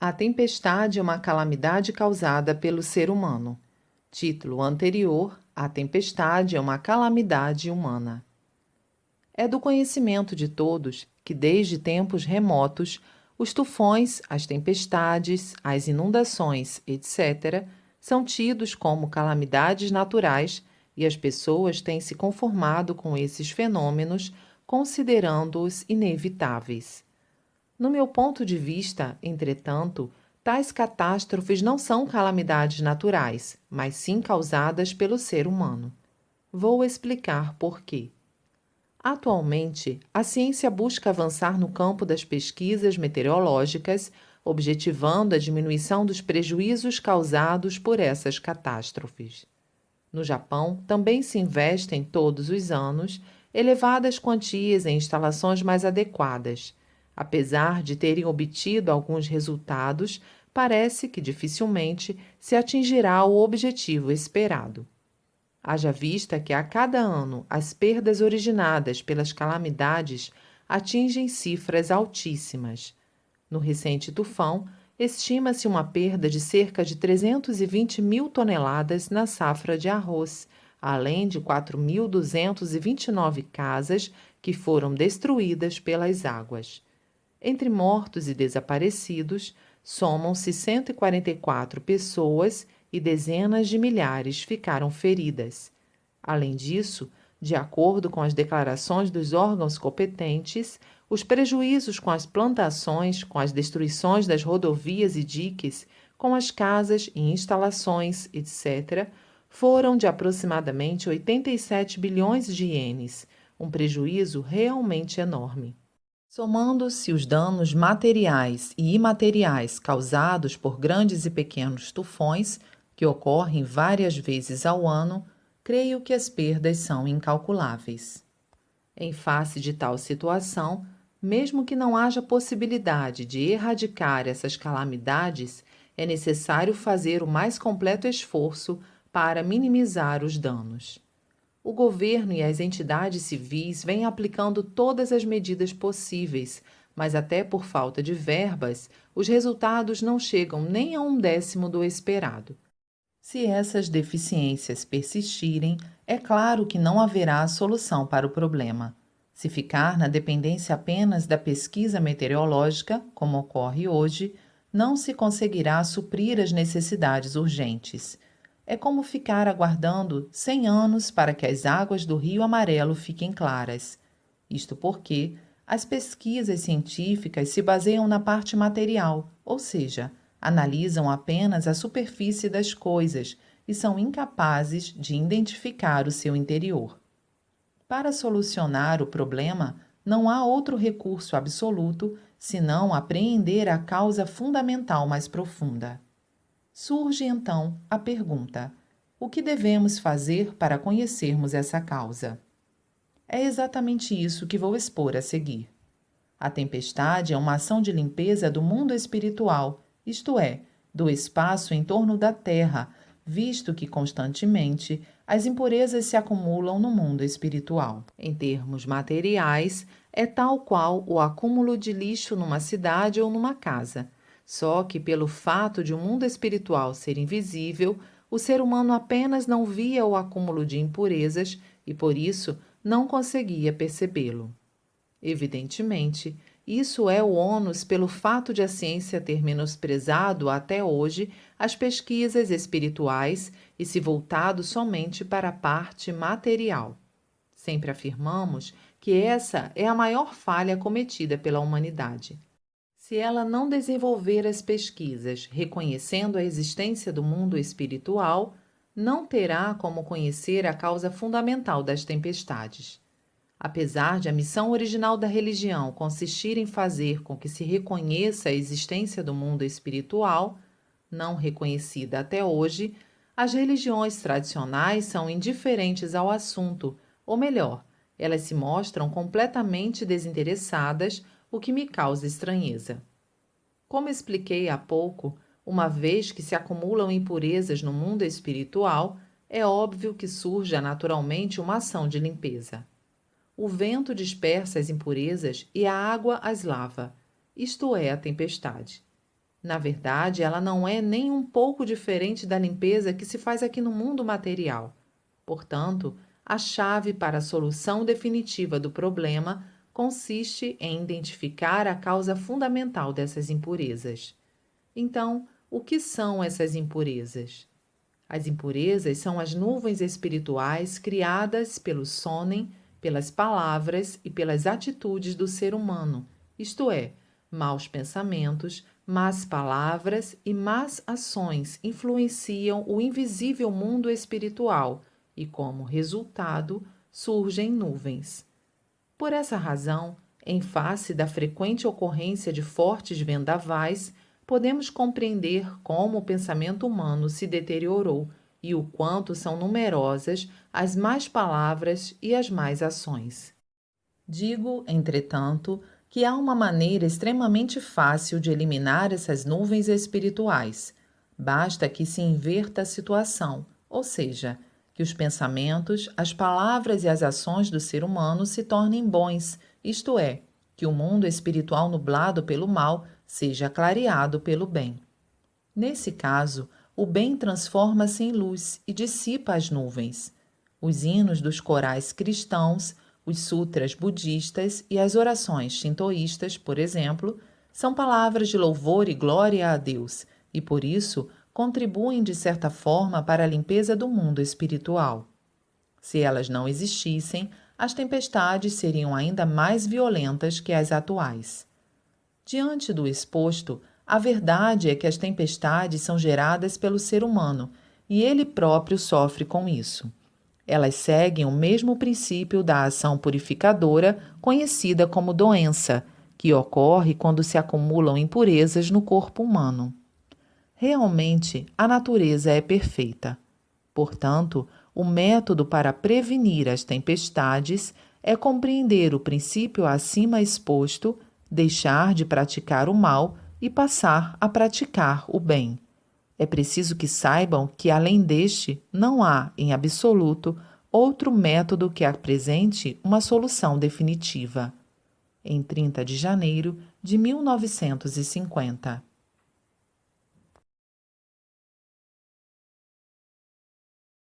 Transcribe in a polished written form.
A tempestade é uma calamidade causada pelo ser humano. Título anterior: A tempestade é uma calamidade humana. É do conhecimento de todos que, desde tempos remotos, os tufões, as tempestades, as inundações, etc., são tidos como calamidades naturais e as pessoas têm se conformado com esses fenômenos, considerando-os inevitáveis. No meu ponto de vista, entretanto, tais catástrofes não são calamidades naturais, mas sim causadas pelo ser humano. Vou explicar por quê. Atualmente, a ciência busca avançar no campo das pesquisas meteorológicas, objetivando a diminuição dos prejuízos causados por essas catástrofes. No Japão, também se investem todos os anos elevadas quantias em instalações mais adequadas. Apesar de terem obtido alguns resultados, parece que dificilmente se atingirá o objetivo esperado. Haja vista que a cada ano as perdas originadas pelas calamidades atingem cifras altíssimas. No recente tufão, estima-se uma perda de cerca de 320 mil toneladas na safra de arroz, além de 4.229 casas que foram destruídas pelas águas. Entre mortos e desaparecidos, somam-se 144 pessoas e dezenas de milhares ficaram feridas. Além disso, de acordo com as declarações dos órgãos competentes, os prejuízos com as plantações, com as destruições das rodovias e diques, com as casas e instalações, etc., foram de aproximadamente 87 bilhões de ienes, um prejuízo realmente enorme. Somando-se os danos materiais e imateriais causados por grandes e pequenos tufões, que ocorrem várias vezes ao ano, creio que as perdas são incalculáveis. Em face de tal situação, mesmo que não haja possibilidade de erradicar essas calamidades, é necessário fazer o mais completo esforço para minimizar os danos. O governo e as entidades civis vêm aplicando todas as medidas possíveis, mas até por falta de verbas, os resultados não chegam nem a 1/10 do esperado. Se essas deficiências persistirem, é claro que não haverá solução para o problema. Se ficar na dependência apenas da pesquisa meteorológica, como ocorre hoje, não se conseguirá suprir as necessidades urgentes. É como ficar aguardando 100 anos para que as águas do Rio Amarelo fiquem claras. Isto porque as pesquisas científicas se baseiam na parte material, ou seja, analisam apenas a superfície das coisas e são incapazes de identificar o seu interior. Para solucionar o problema, não há outro recurso absoluto senão apreender a causa fundamental mais profunda. Surge então a pergunta: o que devemos fazer para conhecermos essa causa? É exatamente isso que vou expor a seguir. A tempestade é uma ação de limpeza do mundo espiritual, isto é, do espaço em torno da Terra, visto que constantemente as impurezas se acumulam no mundo espiritual. Em termos materiais, é tal qual o acúmulo de lixo numa cidade ou numa casa. Só que, pelo fato de o mundo espiritual ser invisível, o ser humano apenas não via o acúmulo de impurezas e, por isso, não conseguia percebê-lo. Evidentemente, isso é o ônus pelo fato de a ciência ter menosprezado até hoje as pesquisas espirituais e se voltado somente para a parte material. Sempre afirmamos que essa é a maior falha cometida pela humanidade. Se ela não desenvolver as pesquisas reconhecendo a existência do mundo espiritual, não terá como conhecer a causa fundamental das tempestades. Apesar de a missão original da religião consistir em fazer com que se reconheça a existência do mundo espiritual, não reconhecida até hoje, as religiões tradicionais são indiferentes ao assunto, ou melhor, elas se mostram completamente desinteressadas, o que me causa estranheza. Como expliquei há pouco, uma vez que se acumulam impurezas no mundo espiritual, é óbvio que surja naturalmente uma ação de limpeza. O vento dispersa as impurezas e a água as lava, isto é, a tempestade. Na verdade, ela não é nem um pouco diferente da limpeza que se faz aqui no mundo material. Portanto, a chave para a solução definitiva do problema consiste em identificar a causa fundamental dessas impurezas. Então, o que são essas impurezas? As impurezas são as nuvens espirituais criadas pelo sonem, pelas palavras e pelas atitudes do ser humano, isto é, maus pensamentos, más palavras e más ações influenciam o invisível mundo espiritual e, como resultado, surgem nuvens. Por essa razão, em face da frequente ocorrência de fortes vendavais, podemos compreender como o pensamento humano se deteriorou e o quanto são numerosas as más palavras e as más ações. Digo, entretanto, que há uma maneira extremamente fácil de eliminar essas nuvens espirituais. Basta que se inverta a situação, ou seja, que os pensamentos, as palavras e as ações do ser humano se tornem bons, isto é, que o mundo espiritual nublado pelo mal seja clareado pelo bem. Nesse caso, o bem transforma-se em luz e dissipa as nuvens. Os hinos dos corais cristãos, os sutras budistas e as orações shintoístas, por exemplo, são palavras de louvor e glória a Deus e, por isso, contribuem de certa forma para a limpeza do mundo espiritual. Se elas não existissem, as tempestades seriam ainda mais violentas que as atuais. Diante do exposto, a verdade é que as tempestades são geradas pelo ser humano e ele próprio sofre com isso. Elas seguem o mesmo princípio da ação purificadora, conhecida como doença, que ocorre quando se acumulam impurezas no corpo humano. Realmente, a natureza é perfeita. Portanto, o método para prevenir as tempestades é compreender o princípio acima exposto, deixar de praticar o mal e passar a praticar o bem. É preciso que saibam que, além deste, não há, em absoluto, outro método que apresente uma solução definitiva. Em 30 de janeiro de 1950.